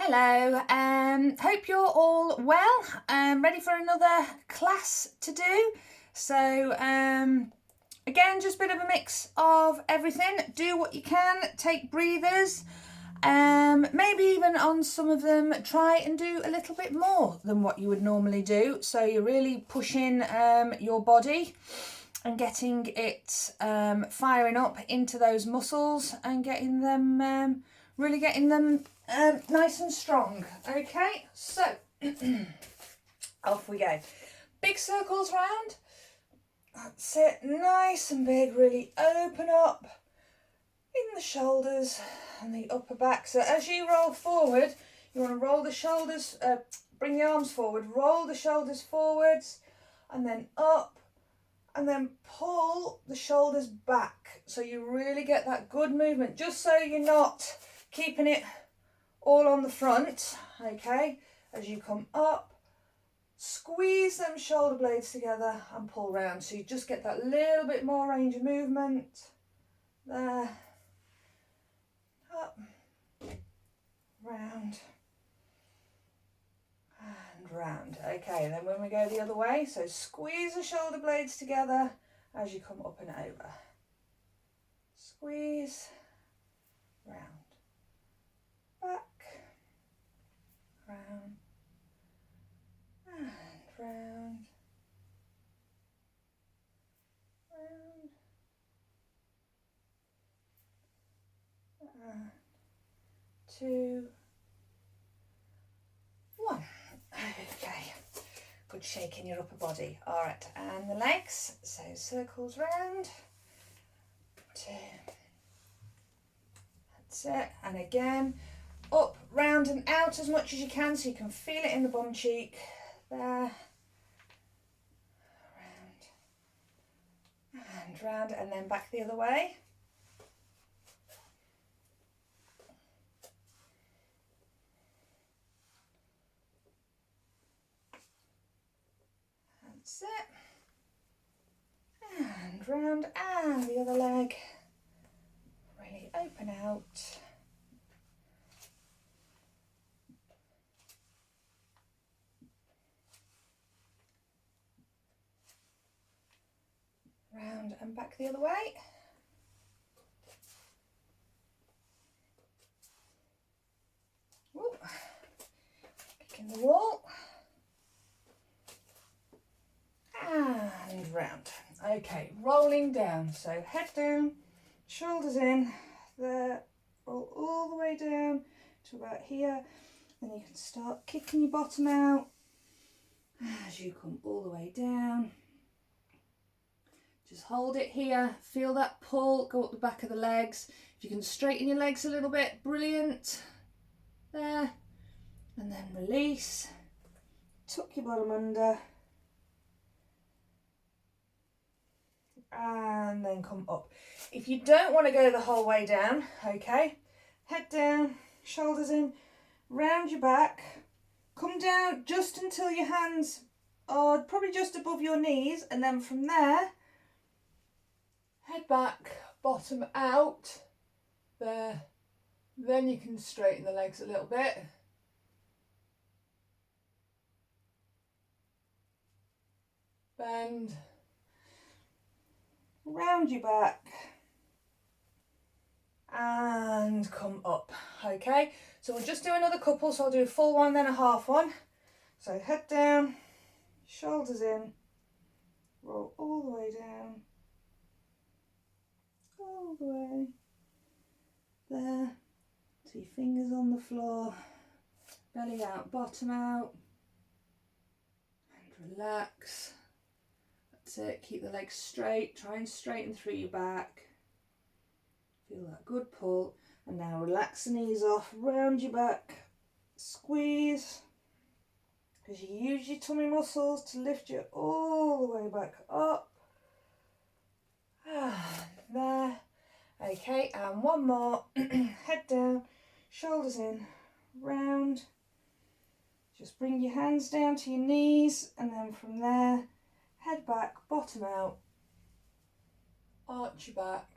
Hello, hope you're all well, ready for another class to do. So again, just a bit of a mix of everything. Do what you can, take breathers, maybe even on some of them try and do a little bit more than what you would normally do. So you're really pushing your body and getting it firing up into those muscles and getting them really getting them nice and strong. Okay, so off we go. Big circles round. That's it, nice and big. Really open up in the shoulders and the upper back. So as you roll forward, you want to roll the shoulders, bring the arms forward, roll the shoulders forwards and then up, and then pull the shoulders back. So you really get that good movement, just so you're not keeping it all on the front. Okay, as you come up, squeeze them shoulder blades together and pull round. So you just get that little bit more range of movement. There, up, round, and round. Okay, then when we go the other way, so squeeze the shoulder blades together as you come up and over. Squeeze, round, back, round, and round, round, and 2, 1. Okay, good shake in your upper body. All right, and the legs, so circles round, 2, that's it, and again, up, round and out as much as you can so you can feel it in the bum cheek, there, round, and then back the other way. That's it. And round, and the other leg. Really open out. Round and back the other way. Ooh. Kicking the wall. And round. Okay, rolling down. So head down, shoulders in, there, roll all the way down to about here. Then you can start kicking your bottom out as you come all the way down. Just hold it here, feel that pull, go up the back of the legs. If you can straighten your legs a little bit, brilliant. There, and then release, tuck your bottom under, and then come up. If you don't want to go the whole way down, okay, head down, shoulders in, round your back, come down just until your hands are probably just above your knees, and then from there, head back, bottom out, there. Then you can straighten the legs a little bit. Bend, round your back, and come up. Okay, so we'll just do another couple, so I'll do a full one, then a half one. So head down, shoulders in, roll all the way down, all the way there, so your fingers on the floor, belly out, bottom out, and relax. That's it, keep the legs straight, try and straighten through your back, feel that good pull, and now relax the knees off, round your back, squeeze, as you use your tummy muscles to lift you all the way back up, there. Okay, and one more. Head down, shoulders in, round. Just bring your hands down to your knees, and then from there, head back, bottom out, arch your back,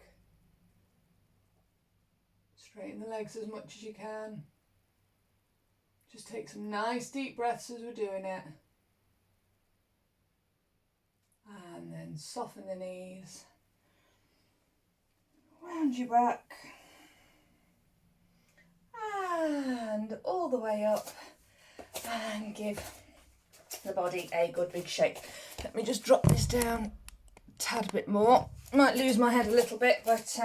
straighten the legs as much as you can, Just take some nice deep breaths as we're doing it. And then soften the knees. Round your back. And all the way up. And give the body a good big shake. Let me just drop this down a tad bit more. Might lose my head a little bit, but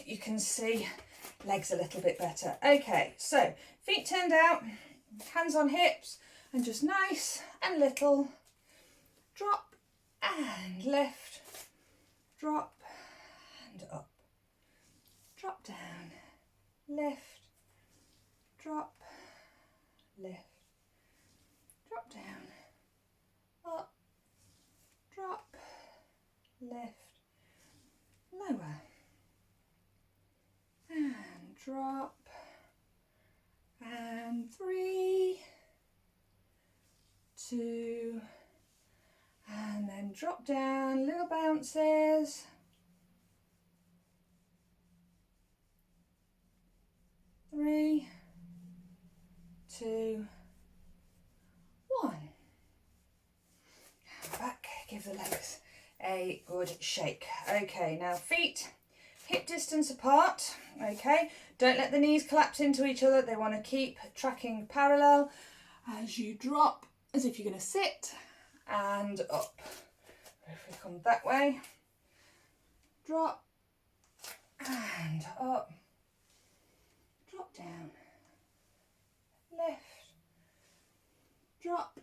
you can see legs a little bit better. Okay, so feet turned out, hands on hips, and just nice and little drop and lift, drop and up, drop down, lift, drop, lift, drop down, up, drop, lift, lower, and drop, and 3, 2, and then drop down, little bounces, 3, 2, 1. Back, give the legs a good shake. Okay, now feet hip distance apart. Okay, don't let the knees collapse into each other. They want to keep tracking parallel as you drop, as if you're going to sit, and up. If we come that way, drop and up, drop down, lift, drop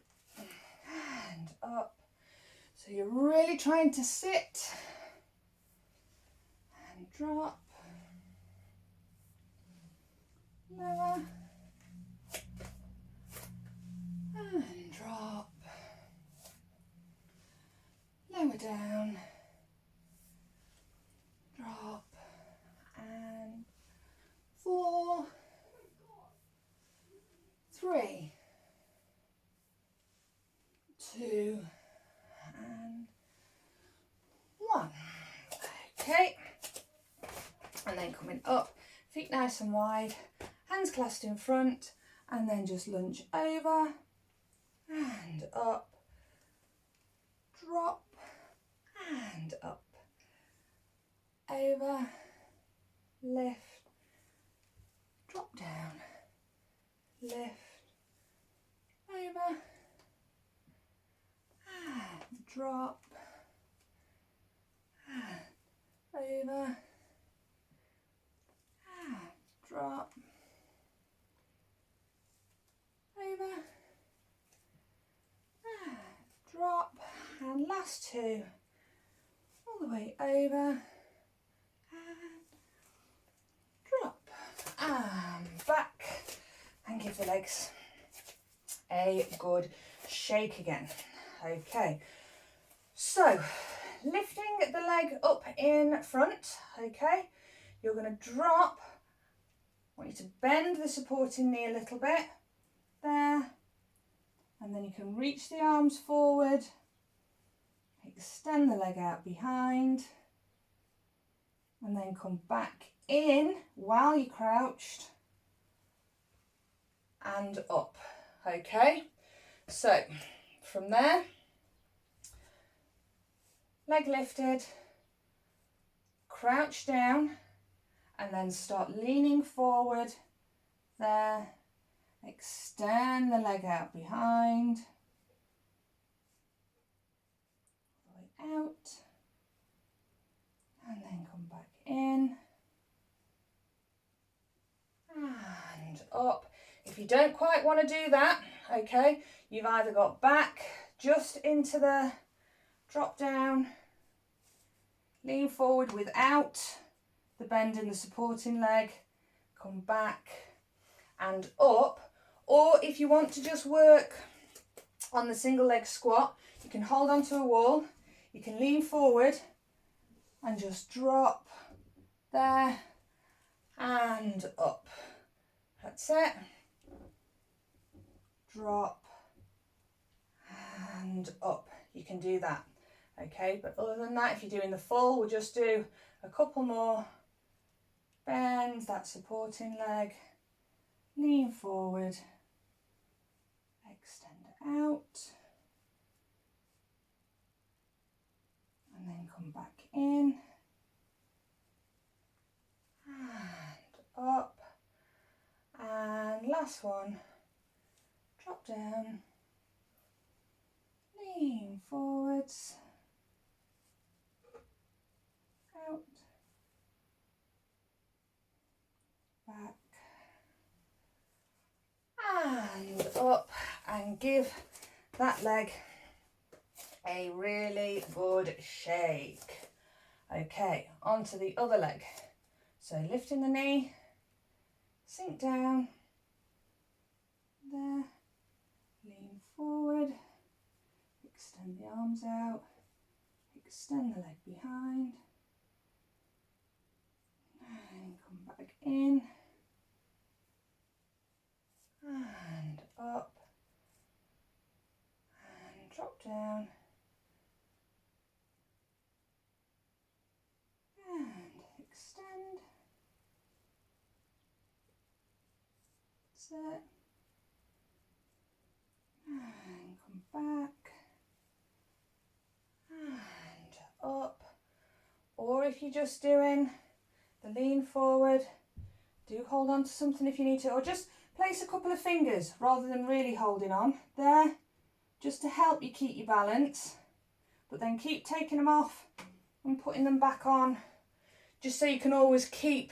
and up. So you're really trying to sit and drop, lower and drop, lower down, drop, and 4, 3, 2, and 1. Okay, and then coming up, feet nice and wide, hands clasped in front, and then just lunge over and up, drop and up, over, lift, drop down, lift, over, and drop, and over, and drop, over, and drop, and last 2, all the way over, and drop, and back, and give the legs a good shake again. Okay, so lifting the leg up in front, okay, you're going to drop. I want you to bend the supporting knee a little bit, there, and then you can reach the arms forward, extend the leg out behind, and then come back in while you're crouched, and up, okay? So, from there, leg lifted, crouch down, and then start leaning forward, there, extend the leg out behind, out, and then come back in, and up. If you don't quite want to do that, okay, you've either got back just into the drop down, lean forward without the bend in the supporting leg, come back and up, or if you want to just work on the single leg squat, you can hold onto a wall, you can lean forward and just drop there and up. That's it. Drop and up. You can do that. Okay, but other than that, if you're doing the full, we'll just do a couple more. Bend that supporting leg, lean forward, extend out, and then come back in, and up, and last one, drop down, lean forwards, out, back, and up, and give that leg a really good shake. Okay, onto the other leg. So lifting the knee, sink down, there, lean forward, extend the arms out, extend the leg behind, and come back in, and up, and drop down, and extend, set, and come back, and up. Or if you're just doing the lean forward, do hold on to something if you need to, or just place a couple of fingers rather than really holding on there, just to help you keep your balance, but then keep taking them off and putting them back on, just so you can always keep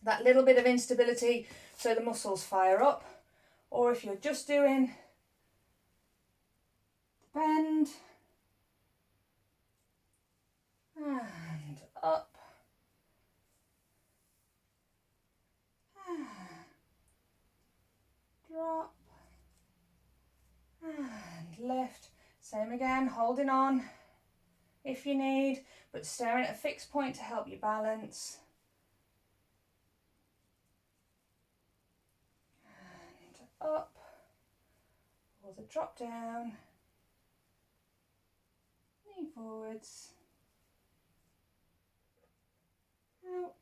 that little bit of instability so the muscles fire up. Or if you're just doing the bend, and up, drop, and lift. Same again, holding on if you need, but staring at a fixed point to help you balance. And up, or the drop down, knee forwards, out,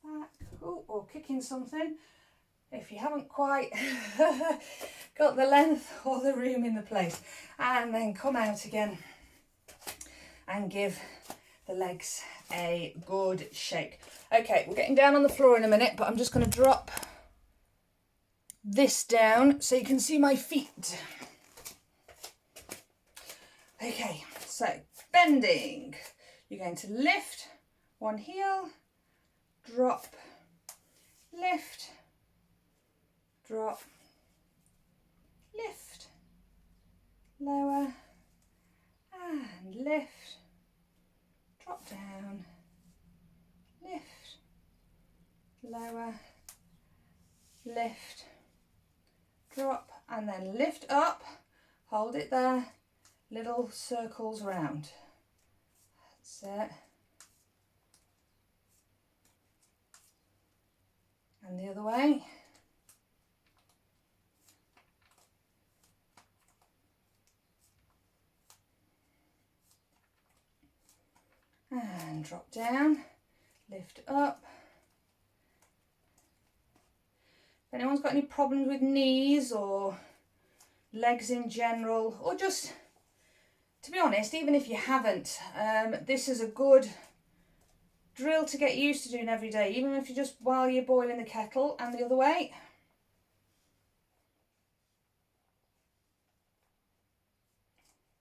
back, or kicking something if you haven't quite got the length or the room in the place, and then come out again and give the legs a good shake. Okay, we're getting down on the floor in a minute, but I'm just going to drop this down so you can see my feet. Okay, so bending, you're going to lift one heel, drop, lift, drop, lift, lower, and lift, drop down, lift, lower, lift, drop, and then lift up, hold it there, little circles round. That's it. And the other way. And drop down, lift up. If anyone's got any problems with knees or legs in general, or just, to be honest, even if you haven't, this is a good drill to get used to doing every day, even if you just while you're boiling the kettle, and the other way.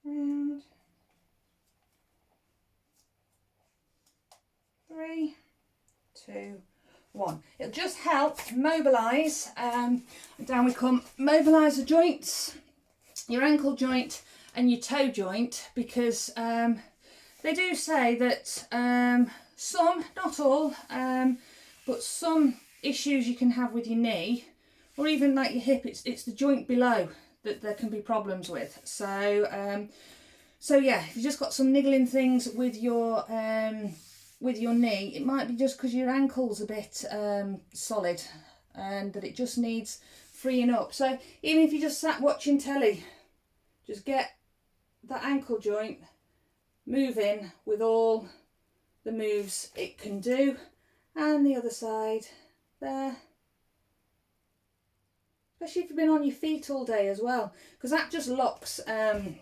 Round. 3, 2, 1. It'll just help mobilise, down we come, mobilise the joints, your ankle joint and your toe joint, because they do say that some, not all, but some issues you can have with your knee, or even like your hip, it's the joint below that there can be problems with. So yeah, if you've just got some niggling things with your knee, it might be just because your ankle's a bit solid and that it just needs freeing up. So even if you just sat watching telly, just get that ankle joint moving with all the moves it can do. And the other side, there, especially if you've been on your feet all day as well, because that just locks your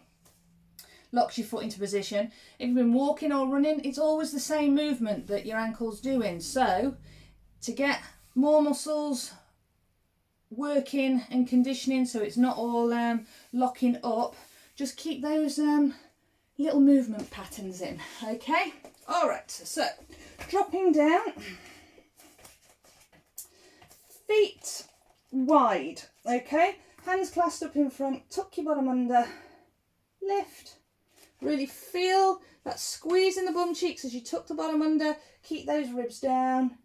foot into position. If you've been walking or running, it's always the same movement that your ankle's doing. So to get more muscles working and conditioning so it's not all locking up, just keep those little movement patterns in. Okay, all right, so dropping down, feet wide. Okay, hands clasped up in front, tuck your bottom under, lift. Really feel that squeeze in the bum cheeks as you tuck the bottom under. Keep those ribs down,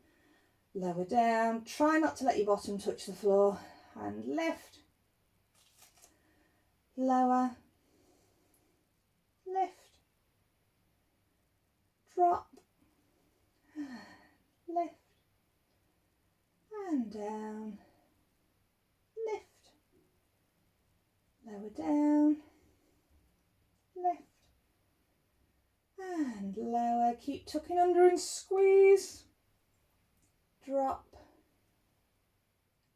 lower down. Try not to let your bottom touch the floor. And lift, lower, lift, drop, lift, and down, lift, lower down, lift, and lower. Keep tucking under and squeeze, drop,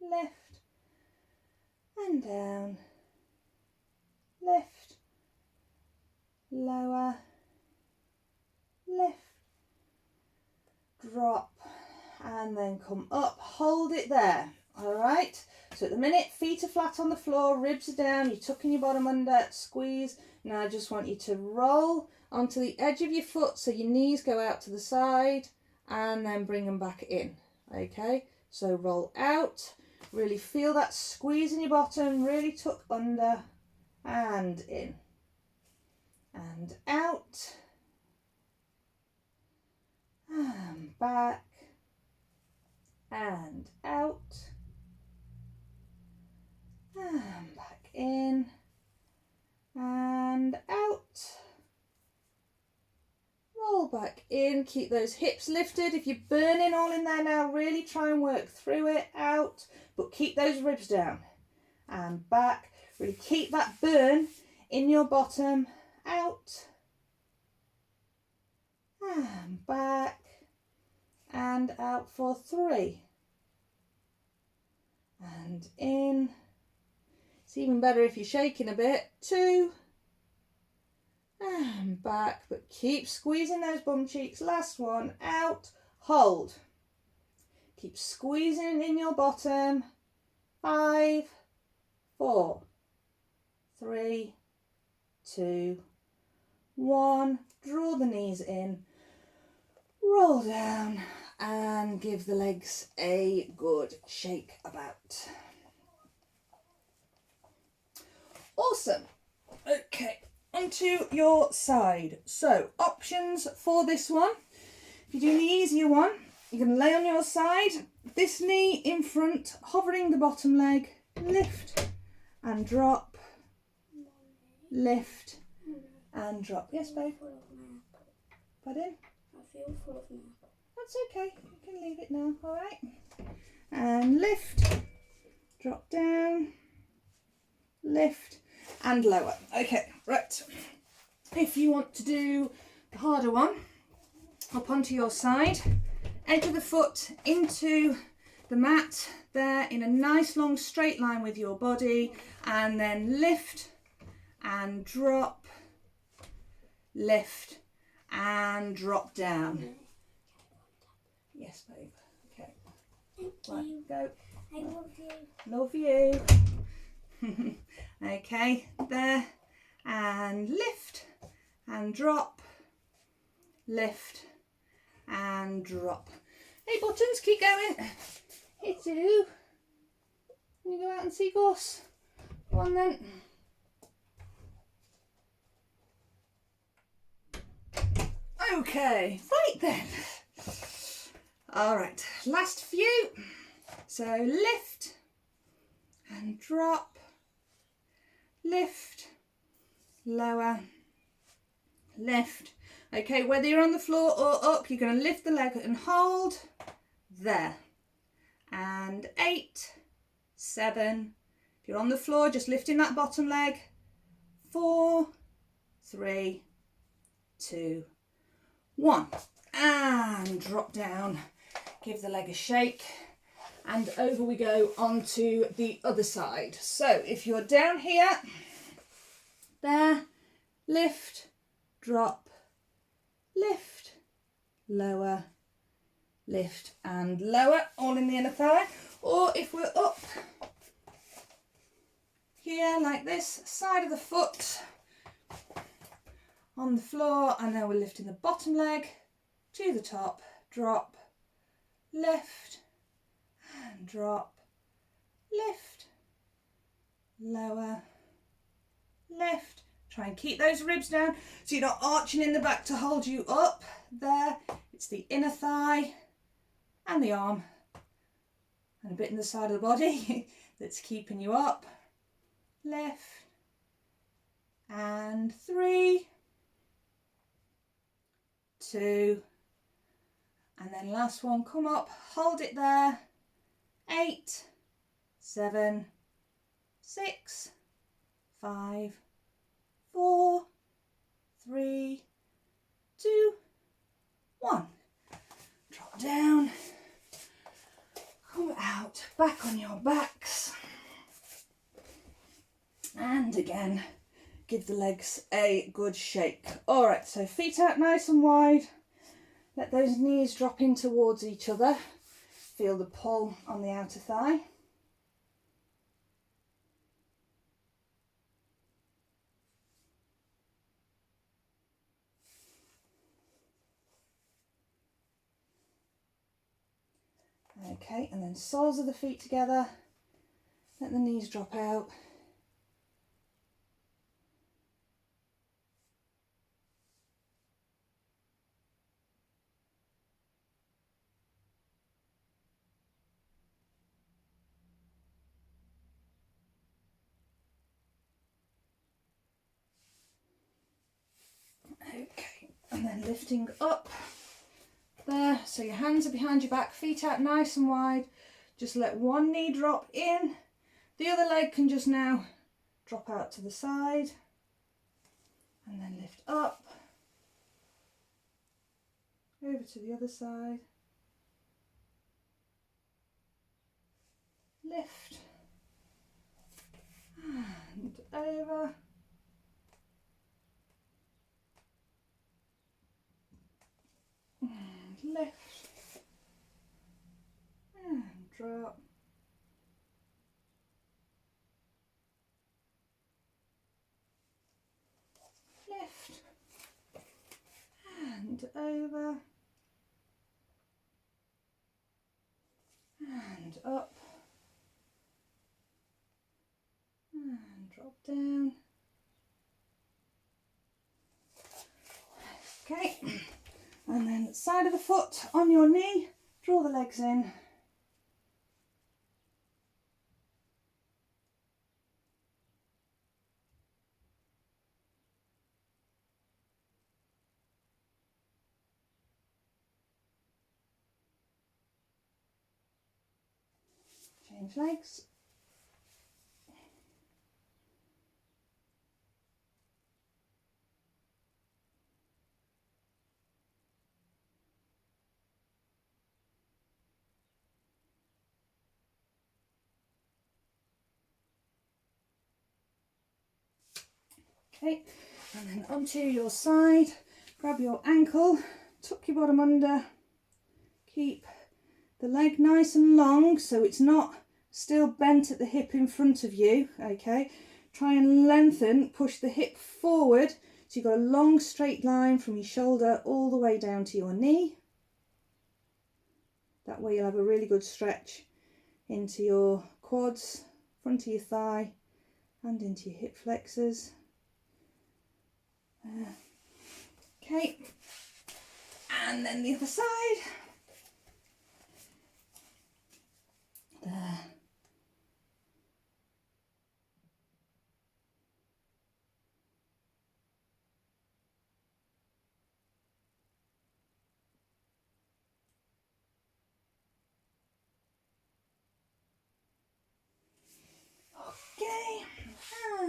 lift, and down, lift, lower, lift, drop, and then come up. Hold it there. All right, so at the minute feet are flat on the floor, ribs are down, you're tucking your bottom under, squeeze. Now I just want you to roll onto the edge of your foot so your knees go out to the side and then bring them back in. Okay, so roll out, really feel that squeeze in your bottom, really tuck under and in and out and back and out and back in and out. Roll back in, keep those hips lifted. If you're burning all in there now, really try and work through it, out, but keep those ribs down and back. Really keep that burn in your bottom, out and back and out for 3 and in. It's even better if you're shaking a bit, 2 and back, but keep squeezing those bum cheeks. Last one, out, hold. Keep squeezing in your bottom. 5, 4, 3, 2, 1. Draw the knees in, roll down and give the legs a good shake about. Awesome. Okay, onto your side. So options for this one. If you're doing the easier one, you're going to lay on your side, this knee in front, hovering the bottom leg, lift and drop, lift and drop. Yes, babe? Pardon? I feel full of nap. That's okay, you can leave it now, all right? And lift, drop down, lift and lower. Okay, right. If you want to do the harder one, up onto your side, edge of the foot into the mat there in a nice long straight line with your body, and then lift and drop, lift and drop down. Yes, babe. Okay. Thank you. Go. I love you. Love you. Okay, there, and lift and drop, lift and drop. Hey buttons, keep going. Hey Sue, can you go out and see Gus? Go on then. Okay, right then. All right, last few. So lift and drop, lift, lower, lift. Okay, whether you're on the floor or up, you're going to lift the leg and hold there. And 8, 7. If you're on the floor, just lifting that bottom leg. 4, 3, 2, 1. And drop down. Give the leg a shake and over we go onto the other side. So if you're down here, there, lift, drop, lift, lower, lift and lower, all in the inner thigh. Or if we're up here like this, side of the foot on the floor, and now we're lifting the bottom leg to the top, drop, lift and drop, lift, lower, lift. Try and keep those ribs down so you're not arching in the back to hold you up. There, it's the inner thigh and the arm and a bit in the side of the body that's keeping you up. Lift and 3, 2, and then last one, come up, hold it there. 8, 7, 6, 5, 4, 3, 2, 1. Drop down, come out, back on your backs, and again give the legs a good shake. All right, so feet out nice and wide, let those knees drop in towards each other, feel the pull on the outer thigh. Okay, and then soles of the feet together, let the knees drop out. Okay, and then lifting up there, so your hands are behind your back, feet out nice and wide. Just let one knee drop in, the other leg can just now drop out to the side, and then lift up, over to the other side, lift, and over, and lift, and drop, lift, and over, and up, and drop down. Okay, and then side of the foot on your knee, draw the legs in. Change legs. Okay, and then onto your side, grab your ankle, tuck your bottom under, keep the leg nice and long so it's not still bent at the hip in front of you, okay? Try and lengthen, push the hip forward so you've got a long straight line from your shoulder all the way down to your knee. That way you'll have a really good stretch into your quads, front of your thigh and into your hip flexors. Okay, and then the other side. There. Okay,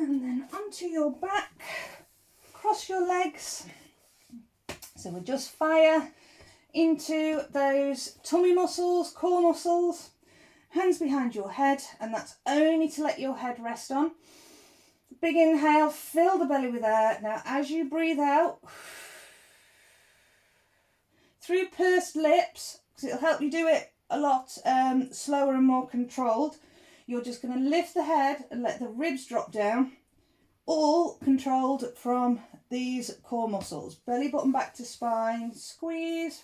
and then onto your back, cross your legs. So we'll just fire into those tummy muscles, core muscles, Hands behind your head, and that's only to let your head rest on. Big inhale, fill the belly with air. Now as you breathe out, through pursed lips, because it'll help you do it a lot slower and more controlled, you're just going to lift the head and let the ribs drop down, all controlled from these core muscles. Belly button back to spine, squeeze.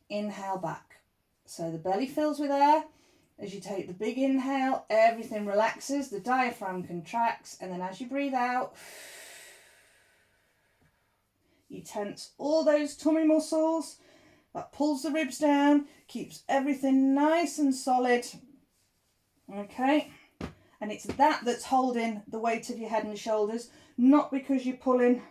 Inhale back. So the belly fills with air. As you take the big inhale, everything relaxes, the diaphragm contracts, and then as you breathe out, you tense all those tummy muscles. That pulls the ribs down, keeps everything nice and solid. Okay, and it's that that's holding the weight of your head and shoulders, not because you're pulling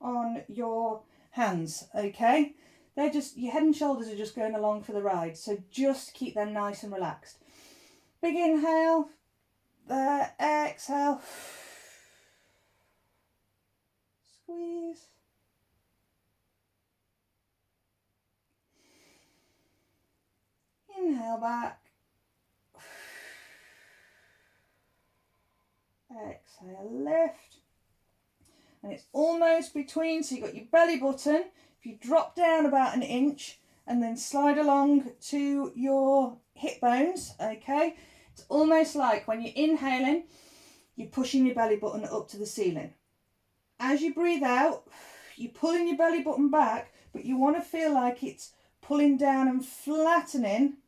on your hands. Okay, they're just, your head and shoulders are just going along for the ride, so just keep them nice and relaxed. Big inhale, there, exhale, squeeze. Inhale back, exhale, lift, and it's almost between, so you've got your belly button. If you drop down about an inch and then slide along to your hip bones, okay, it's almost like when you're inhaling, you're pushing your belly button up to the ceiling. As you breathe out, you're pulling your belly button back, but you want to feel like it's pulling down and flattening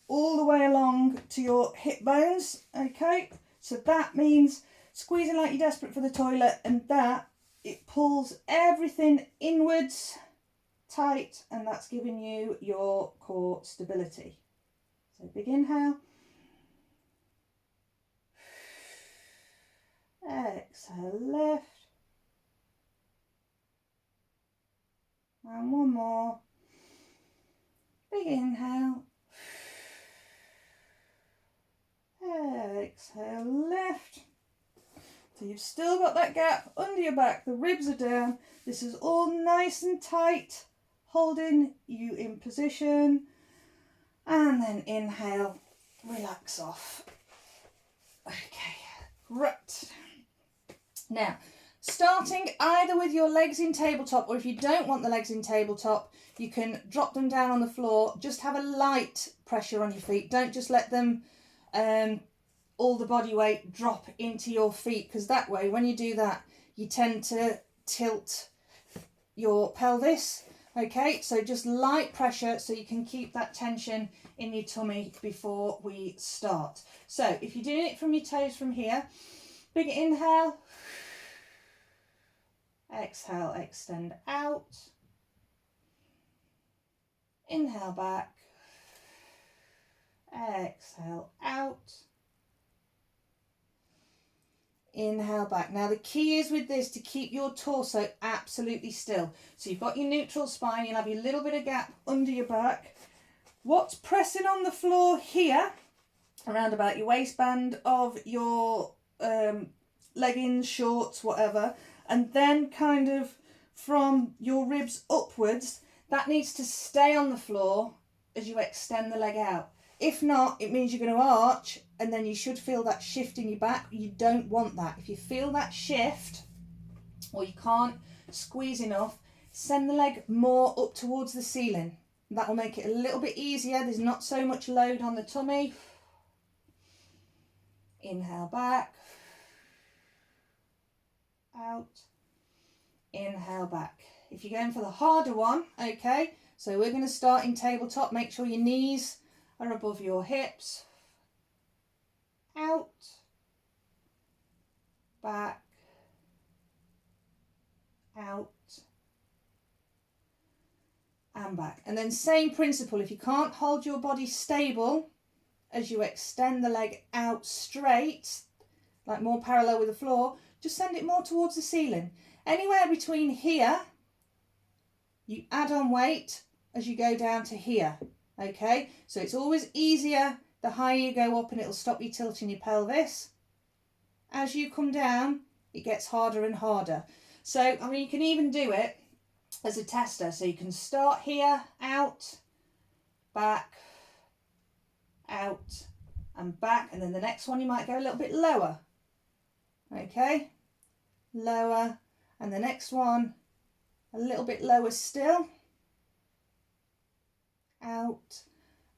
all the way along to your hip bones, okay? So that means squeezing like you're desperate for the toilet, and that, it pulls everything inwards, tight, and that's giving you your core stability. So big inhale. Exhale, lift. And one more. Big inhale. Exhale, lift. So you've still got that gap under your back. The ribs are down. This is all nice and tight, holding you in position. And then inhale, relax off. Okay, right. Now, starting either with your legs in tabletop, or if you don't want the legs in tabletop, you can drop them down on the floor. Just have a light pressure on your feet. Don't just let them, all the body weight drop into your feet, because that way, when you do that, you tend to tilt your pelvis. Okay, so just light pressure so you can keep that tension in your tummy before we start. So if you're doing it from your toes from here, big inhale, exhale, extend out, inhale back, exhale out, inhale back. Now the key is with this to keep your torso absolutely still. So you've got your neutral spine, you'll have your little bit of gap under your back. What's pressing on the floor here, around about your waistband of your leggings, shorts, whatever, and then kind of from your ribs upwards, that needs to stay on the floor as you extend the leg out. If not, it means you're going to arch, and then you should feel that shift in your back. You don't want that. If you feel that shift, or you can't squeeze enough, send the leg more up towards the ceiling. That will make it a little bit easier. There's not so much load on the tummy. Inhale back, out, inhale back. If you're going for the harder one, okay, so we're going to start in tabletop. Make sure your knees are above your hips. Out, back, out, and back. And then same principle, if you can't hold your body stable as you extend the leg out straight, like more parallel with the floor, just send it more towards the ceiling. Anywhere between here, you add on weight as you go down to here, okay? So it's always easier the higher you go up, and it'll stop you tilting your pelvis. As you come down, it gets harder and harder. So, I mean, you can even do it as a tester. So you can start here, out, back, out and back. And then the next one you might go a little bit lower. Okay, lower, and the next one a little bit lower still, out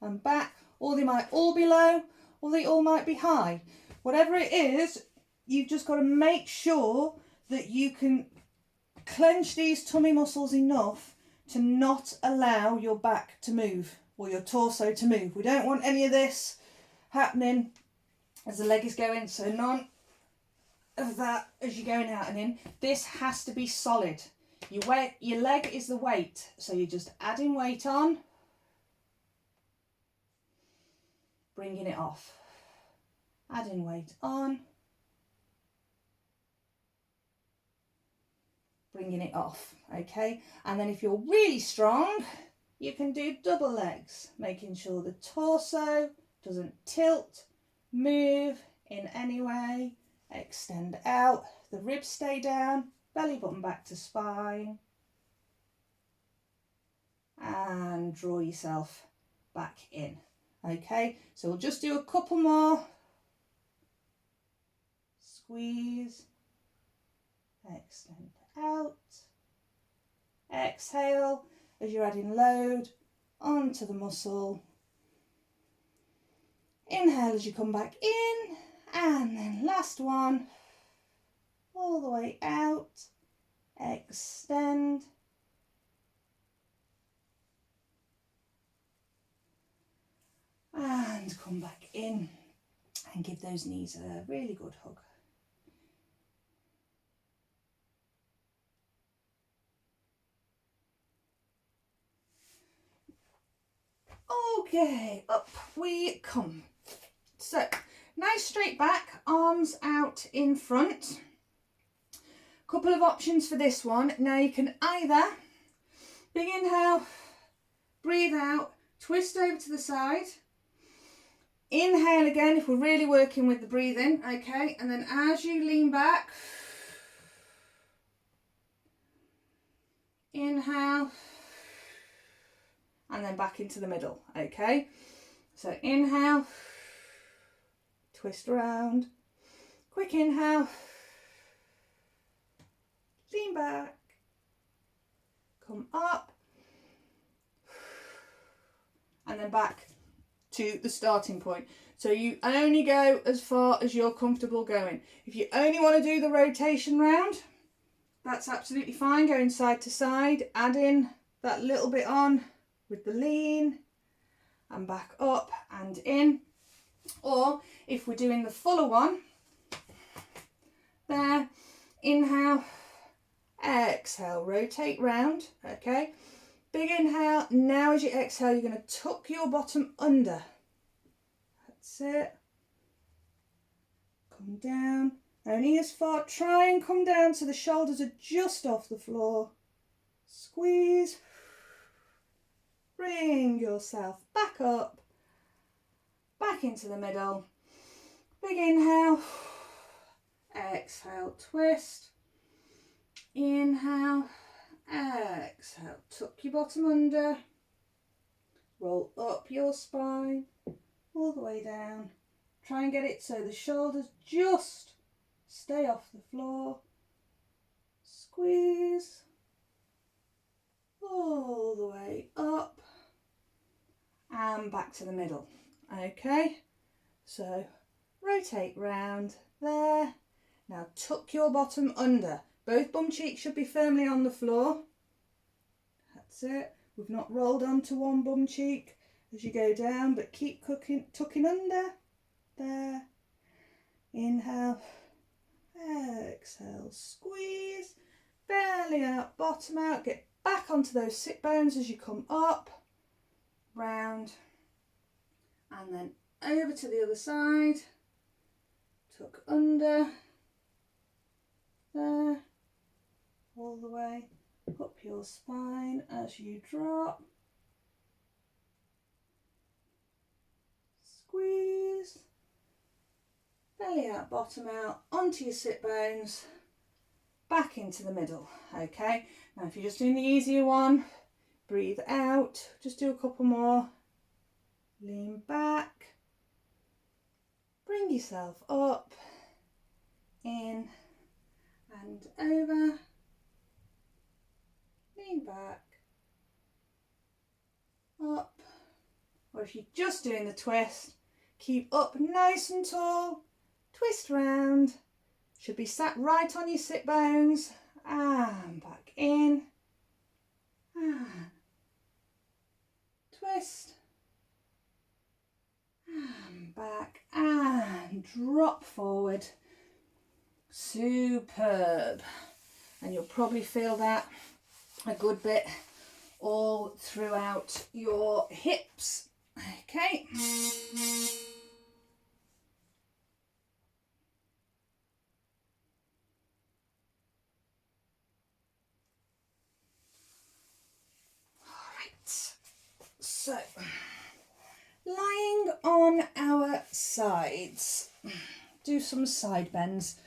and back, or they might all be low, or they all might be high. Whatever it is, you've just got to make sure that you can clench these tummy muscles enough to not allow your back to move or your torso to move. We don't want any of this happening as the leg is going, so none of that as you're going out and in. This has to be solid. Your leg is the weight, so you're just adding weight on, bringing it off, adding weight on, bringing it off. Okay, and then if you're really strong, you can do double legs, making sure the torso doesn't tilt, move in any way, extend out, the ribs stay down, belly button back to spine, and draw yourself back in. Okay, so we'll just do a couple more. Squeeze, extend out, exhale as you're adding load onto the muscle. Inhale as you come back in, and then last one, all the way out, extend, and come back in and give those knees a really good hug. Okay, up we come. So, nice straight back, arms out in front. Couple of options for this one. Now you can either, big inhale, breathe out, twist over to the side. Inhale again if we're really working with the breathing, okay? And then as you lean back, inhale, and then back into the middle, okay? So inhale, twist around, quick inhale, lean back, come up, and then back to the starting point. So you only go as far as you're comfortable going. If you only want to do the rotation round, that's absolutely fine, going side to side, add in that little bit on with the lean, and back up and in. Or if we're doing the fuller one, there, inhale, exhale, rotate round, okay? Big inhale, now as you exhale, you're going to tuck your bottom under. That's it. Come down, only as far, try and come down so the shoulders are just off the floor. Squeeze. Bring yourself back up, back into the middle. Big inhale, exhale, twist. Inhale, exhale, tuck your bottom under, roll up your spine, all the way down. Try and get it so the shoulders just stay off the floor. Squeeze, all the way up, and back to the middle. Okay, so rotate round there. Now tuck your bottom under. Both bum cheeks should be firmly on the floor. That's it. We've not rolled onto one bum cheek as you go down, but keep tucking under. There. Inhale. Exhale. Squeeze. Belly out, bottom out. Get back onto those sit bones as you come up. Round. And then over to the other side. Tuck under. There. All the way up your spine as you drop. Squeeze. Belly out, bottom out, onto your sit bones, back into the middle. Okay, now if you're just doing the easier one, breathe out, just do a couple more. lean back, bring yourself up, in and over, lean back, up, or if you're just doing the twist, keep up nice and tall, twist round, should be sat right on your sit bones, and back in, and twist, and back, and drop forward. Superb. And you'll probably feel that a good bit all throughout your hips. Okay. All right. So, lying on our sides, do some side bends.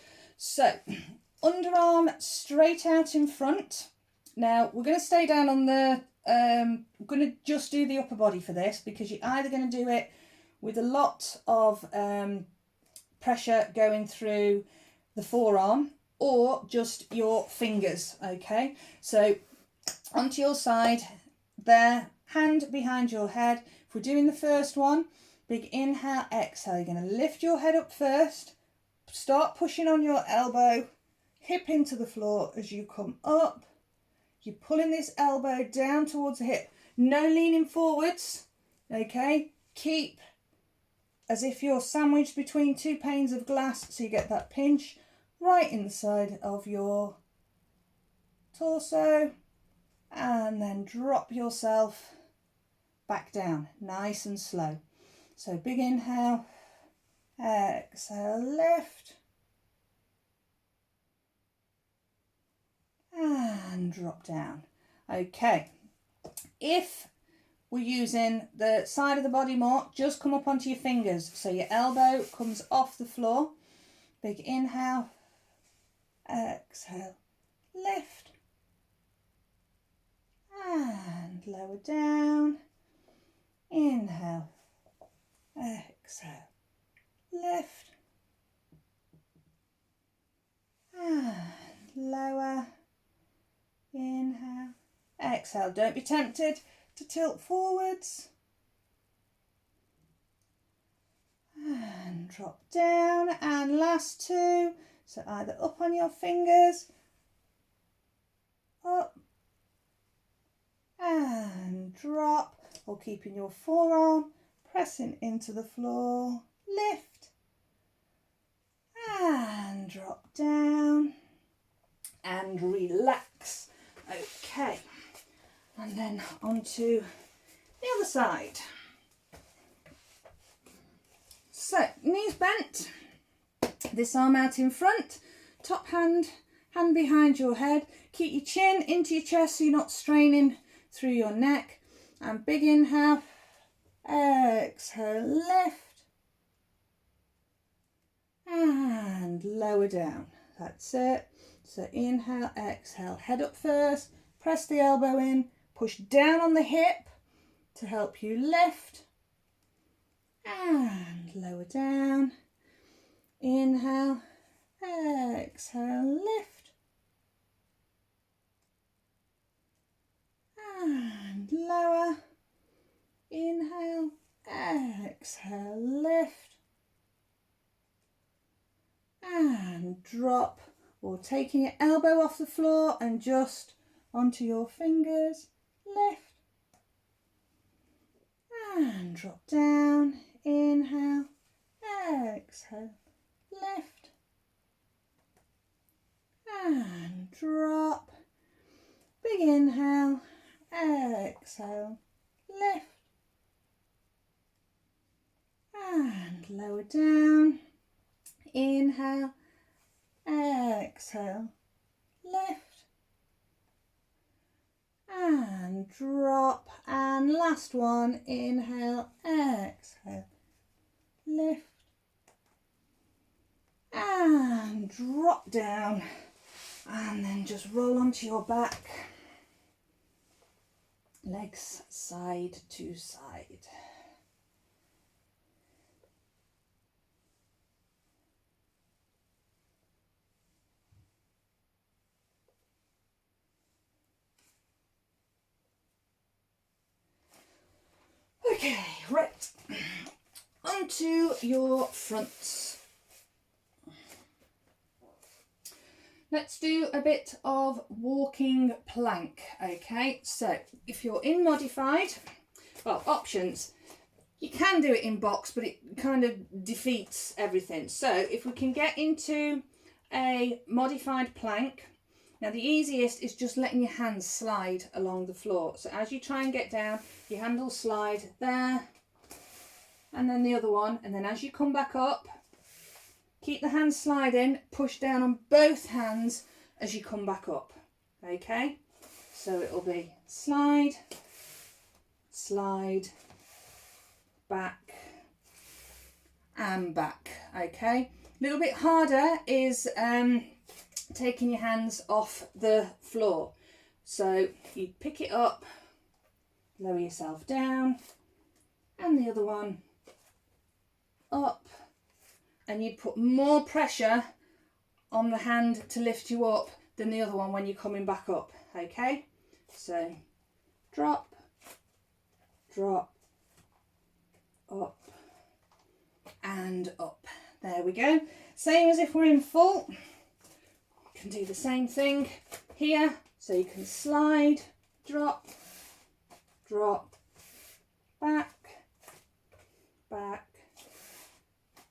So, underarm straight out in front. Now, we're going to stay down on the, I'm going to just do the upper body for this, because you're either going to do it with a lot of pressure going through the forearm or just your fingers, okay? So, onto your side there, hand behind your head. If we're doing the first one, big inhale, exhale. You're going to lift your head up first, start pushing on your elbow, hip into the floor as you come up. You're pulling this elbow down towards the hip. No leaning forwards, okay? Keep as if you're sandwiched between two panes of glass, so you get that pinch right inside of your torso, and then drop yourself back down, nice and slow. So big inhale, exhale, lift, and drop down. Okay, if we're using the side of the body more, just come up onto your fingers, so your elbow comes off the floor. Big inhale, exhale, lift, and lower down. Inhale, exhale, lift, and lower. Inhale, exhale. Don't be tempted to tilt forwards. And drop down. And last two. So either up on your fingers, up, and drop, or keeping your forearm pressing into the floor. Lift, and drop down, and relax. Okay, and then onto the other side. So, knees bent, this arm out in front, top hand behind your head. Keep your chin into your chest so you're not straining through your neck. And big inhale, exhale, lift, and lower down. That's it. So inhale, exhale, head up first, press the elbow in, push down on the hip to help you lift, and lower down. Inhale, exhale, lift, and lower. Inhale, exhale, lift, and drop, or taking your elbow off the floor and just onto your fingers. Lift, and drop down. Inhale, exhale, lift, and drop. Big inhale, exhale, lift, and lower down. Inhale, exhale, lift, and drop. And last one, inhale, exhale, lift, and drop down. And then just roll onto your back, legs side to side. Okay, right. Onto your fronts. Let's do a bit of walking plank, okay? So if you're in modified, well, options, you can do it in box, but it kind of defeats everything. So if we can get into a modified plank, now the easiest is just letting your hands slide along the floor. So as you try and get down, your hand will slide there, and then the other one, and then as you come back up, keep the hands sliding, push down on both hands as you come back up, okay? So it'll be slide, slide, back, and back, okay? A little bit harder is taking your hands off the floor. So you pick it up, lower yourself down, and the other one up, and you put more pressure on the hand to lift you up than the other one when you're coming back up, okay? So drop, drop, up, and up. There we go. Same as if we're in full. You can do the same thing here. So you can slide, drop, drop, back, back,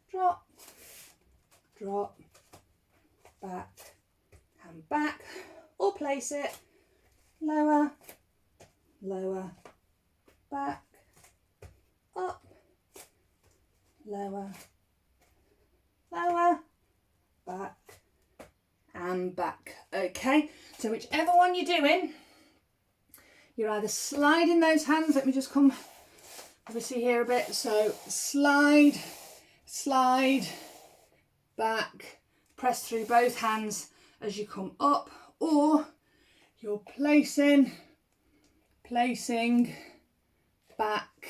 drop, drop, back, and back, or place it lower, lower, back, up, lower, lower, back, and back. Okay, so whichever one you're doing, you're either sliding those hands, let me just come obviously here a bit, so slide, slide, back, press through both hands as you come up, or you're placing, back,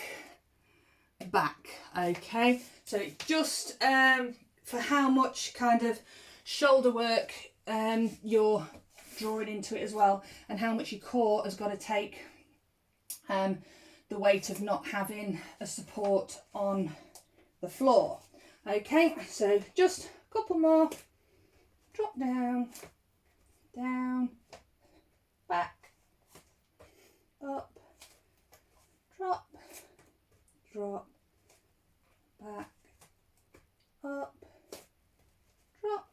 back, okay? So just for how much kind of shoulder work you're drawing into it as well, and how much your core has got to take the weight of not having a support on the floor. Okay, so just a couple more. Drop down, down, back, up, drop, drop, back, up, drop,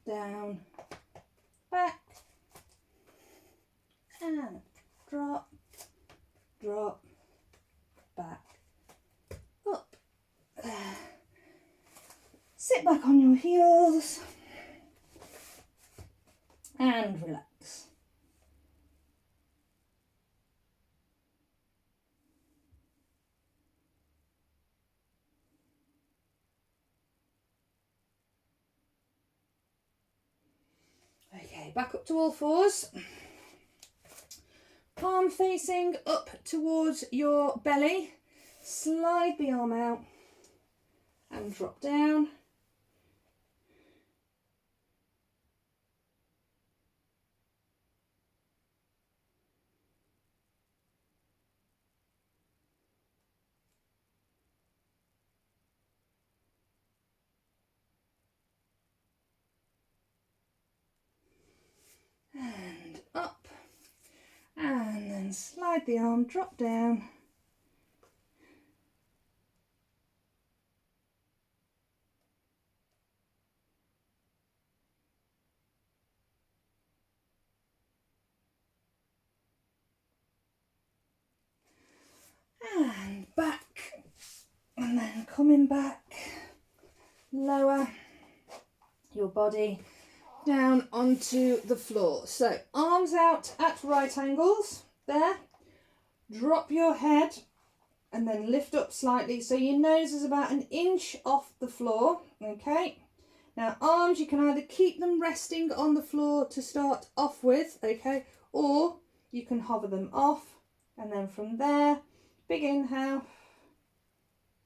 down, back, and drop, drop, back, up. Sit back on your heels and relax. Okay, back up to all fours. Palm facing up towards your belly. Slide the arm out and drop down. And up, and then slide the arm, drop down, and back, and then coming back, lower your body down onto the floor. So arms out at right angles, there, drop your head and then lift up slightly so your nose is about 1 inch off the floor, okay? Now arms, you can either keep them resting on the floor to start off with, okay, or you can hover them off, and then from there, big inhale,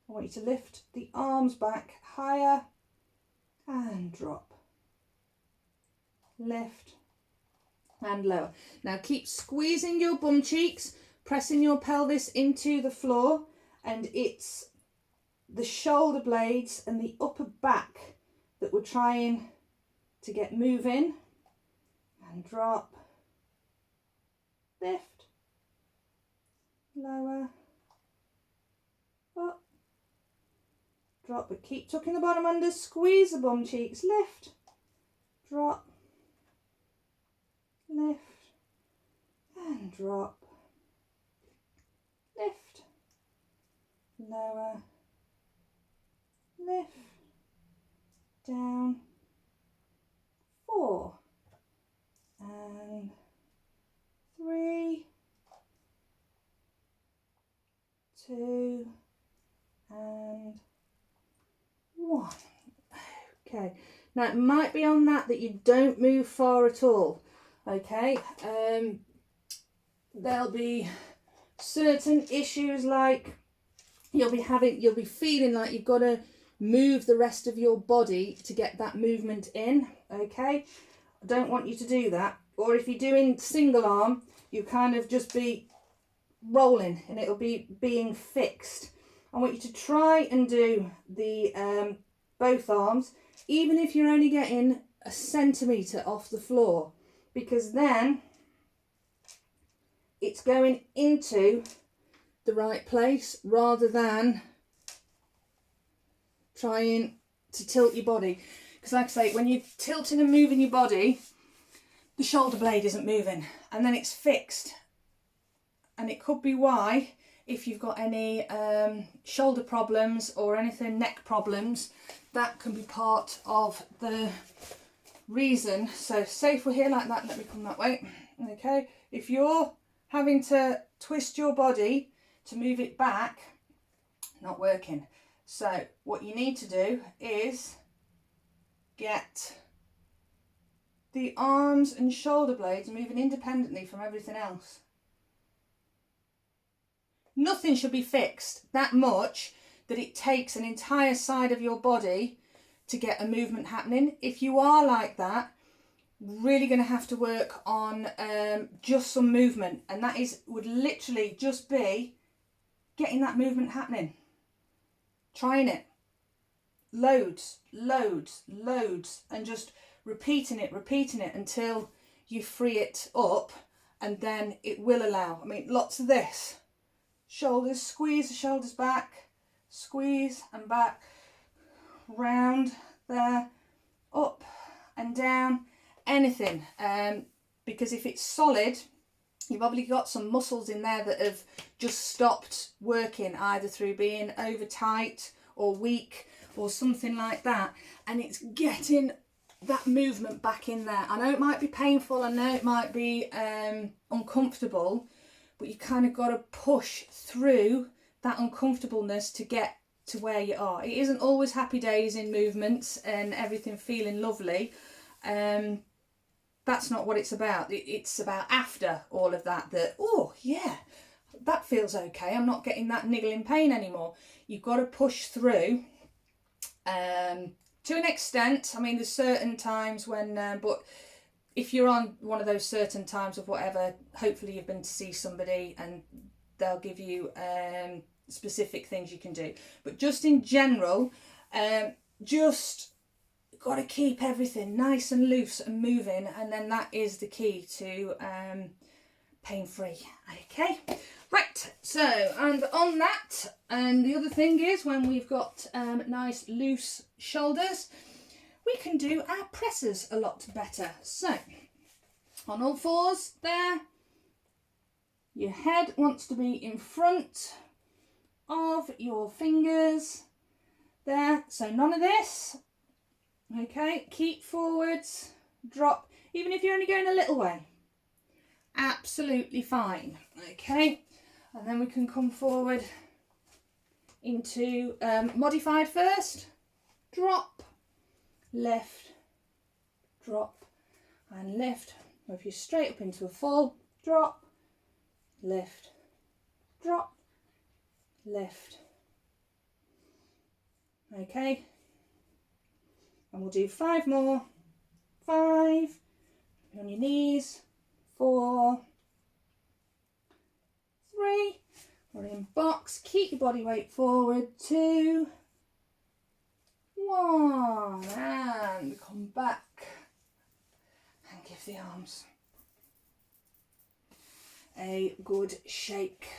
I want you to lift the arms back higher and drop, lift and lower. Now keep squeezing your bum cheeks, pressing your pelvis into the floor, and it's the shoulder blades and the upper back that we're trying to get moving. And drop, lift, lower, up, drop, but keep tucking the bottom under, squeeze the bum cheeks, lift, drop, lift, and drop, lift, lower, lift, down, 4, and 3, 2, and 1. Okay, now it might be on that you don't move far at all. Okay, there'll be certain issues like you'll be feeling like you've got to move the rest of your body to get that movement in. Okay, I don't want you to do that. Or if you're doing single arm, you kind of just be rolling and it'll be being fixed. I want you to try and do the both arms, even if you're only getting a centimetre off the floor, because then it's going into the right place rather than trying to tilt your body. Because like I say, when you're tilting and moving your body, the shoulder blade isn't moving and then it's fixed. And it could be why, if you've got any shoulder problems or anything, neck problems, that can be part of the reason. So say if we're here like that, let me come that way. Okay, if you're having to twist your body to move it back, not working. So what you need to do is get the arms and shoulder blades moving independently from everything else. Nothing should be fixed that much that it takes an entire side of your body to get a movement happening. If you are like that, really going to have to work on just some movement, and that would literally just be getting that movement happening. Trying it. Loads, and just repeating it until you free it up, and then it will allow. I mean, lots of this. Shoulders, squeeze the shoulders back, squeeze and back, round there, up and down, anything. Because if it's solid, you've probably got some muscles in there that have just stopped working, either through being over tight or weak or something like that. And it's getting that movement back in there. I know it might be painful, I know it might be uncomfortable, but you kind of got to push through that uncomfortableness to get to where you are. It isn't always happy days in movements and everything feeling lovely. That's not what it's about. It's about after all of that, oh yeah, that feels okay. I'm not getting that niggling pain anymore. You've got to push through to an extent. I mean, there's certain times when, but if you're on one of those certain times of whatever, hopefully you've been to see somebody and they'll give you specific things you can do. But just in general, just got to keep everything nice and loose and moving, and then that is the key to pain-free. Okay, right, so and on that, and the other thing is when we've got nice loose shoulders, we can do our presses a lot better. So, on all fours there, your head wants to be in front of your fingers there. So none of this. Okay, keep forwards, drop, even if you're only going a little way. Absolutely fine. Okay, and then we can come forward into modified first. Drop, lift, drop, and lift. Or if you're straight up into a full, drop, lift, drop, lift. Okay, and we'll do 5 more. 5, on your knees, 4, We're in box. Keep your body weight forward. 2, 1, and come back and give the arms a good shake.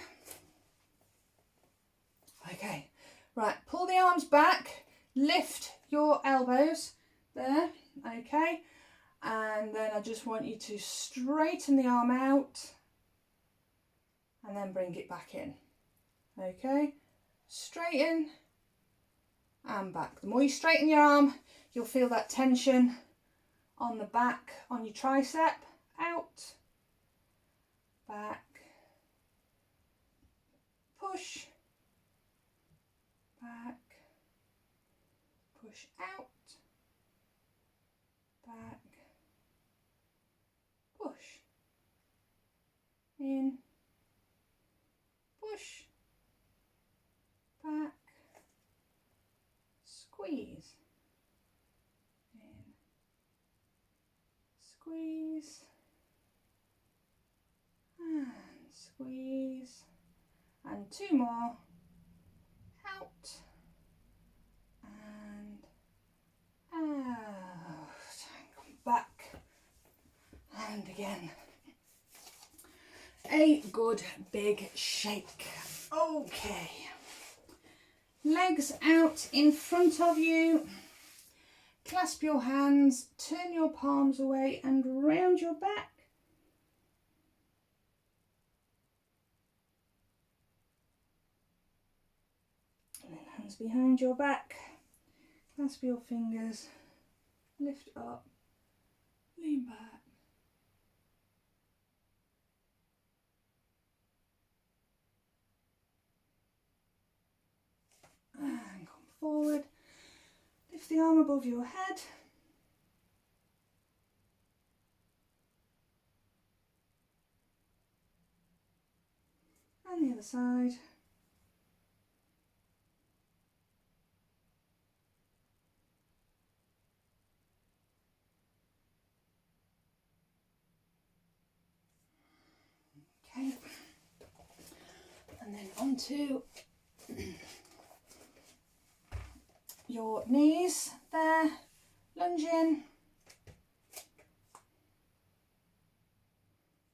Okay, right, pull the arms back, lift your elbows there, okay, and then I just want you to straighten the arm out and then bring it back in. Okay, straighten and back. The more you straighten your arm, you'll feel that tension on the back, on your tricep. Out, back, push, back, push out, back, push, in, push, back, squeeze, in, squeeze, and squeeze, and 2 more, out, and out, come back, and again. A good big shake. Okay, legs out in front of you, clasp your hands, turn your palms away and round your back. And then hands behind your back, clasp your fingers, lift up, lean back. And come forward, lift the arm above your head. And the other side. Okay. And then onto your knees there, lunge in.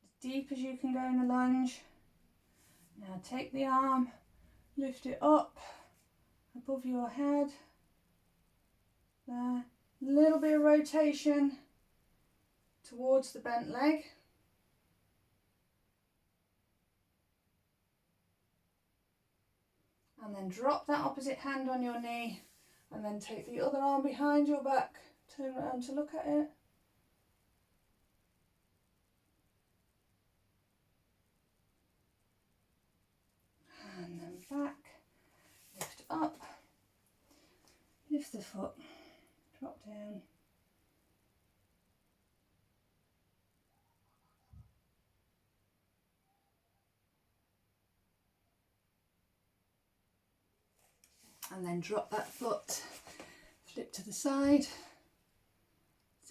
As deep as you can go in the lunge. Now take the arm, lift it up above your head. There, little bit of rotation towards the bent leg. And then drop that opposite hand on your knee and then take the other arm behind your back, turn around to look at it. And then back, lift up, lift the foot, drop down. And then drop that foot, flip to the side.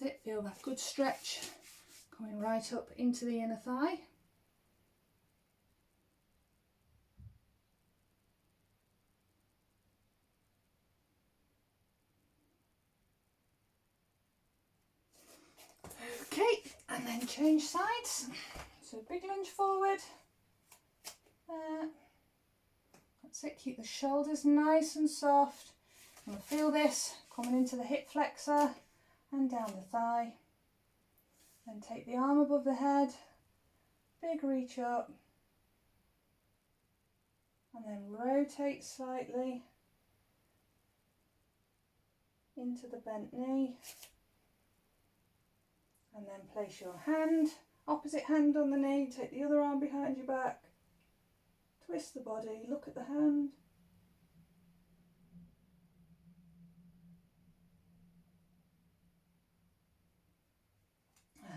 That's it, feel that good stretch coming right up into the inner thigh. Okay, and then change sides. So big lunge forward. There. That's it, keep the shoulders nice and soft. And feel this coming into the hip flexor and down the thigh. Then take the arm above the head, big reach up. And then rotate slightly into the bent knee. And then place your hand, opposite hand on the knee, take the other arm behind your back, twist the body, look at the hand.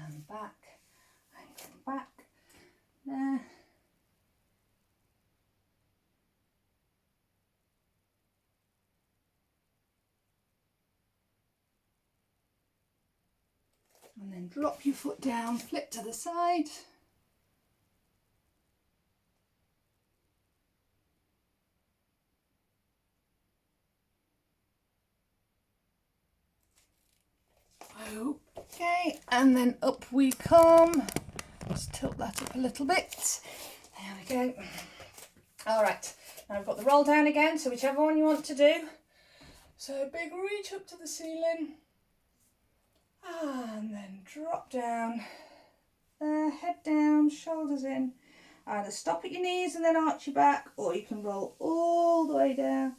And back, and come back, there. And then drop your foot down, flip to the side. Okay, and then up we come. Let's tilt that up a little bit. There we go. All right, now I've got the roll down again, so whichever one you want to do. So big reach up to the ceiling. And then drop down. Head down, shoulders in. Either stop at your knees and then arch your back, or you can roll all the way down.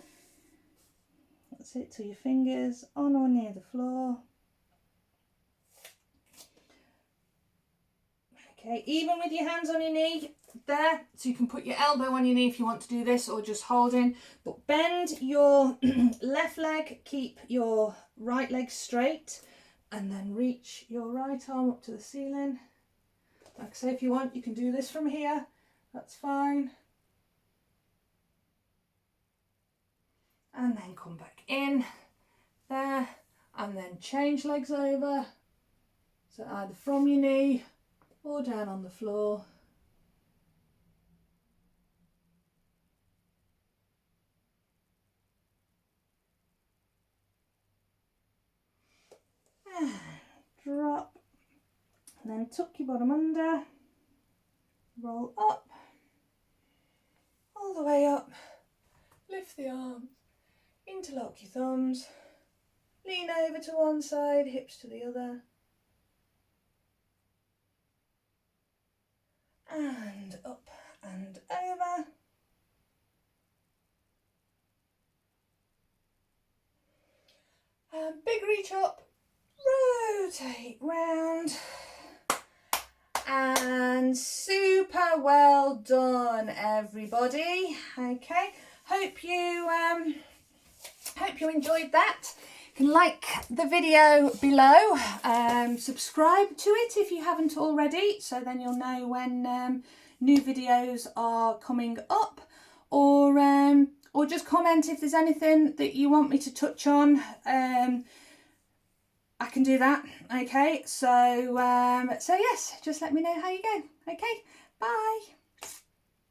That's it, till your fingers on or near the floor. Okay, even with your hands on your knee there, so you can put your elbow on your knee if you want to do this, or just holding. But bend your left leg, keep your right leg straight, and then reach your right arm up to the ceiling. Like I say, if you want, you can do this from here. That's fine. And then come back in there, and then change legs over. So either from your knee or down on the floor. And drop. And then tuck your bottom under. Roll up. All the way up. Lift the arms. Interlock your thumbs. Lean over to one side, hips to the other. And up and over. And big reach up. Rotate round. And super well done, everybody. Okay, hope you enjoyed that. You can like the video below, subscribe to it if you haven't already, so then you'll know when new videos are coming up, or just comment if there's anything that you want me to touch on. I can do that. Okay, so yes, just let me know how you go. Okay, bye.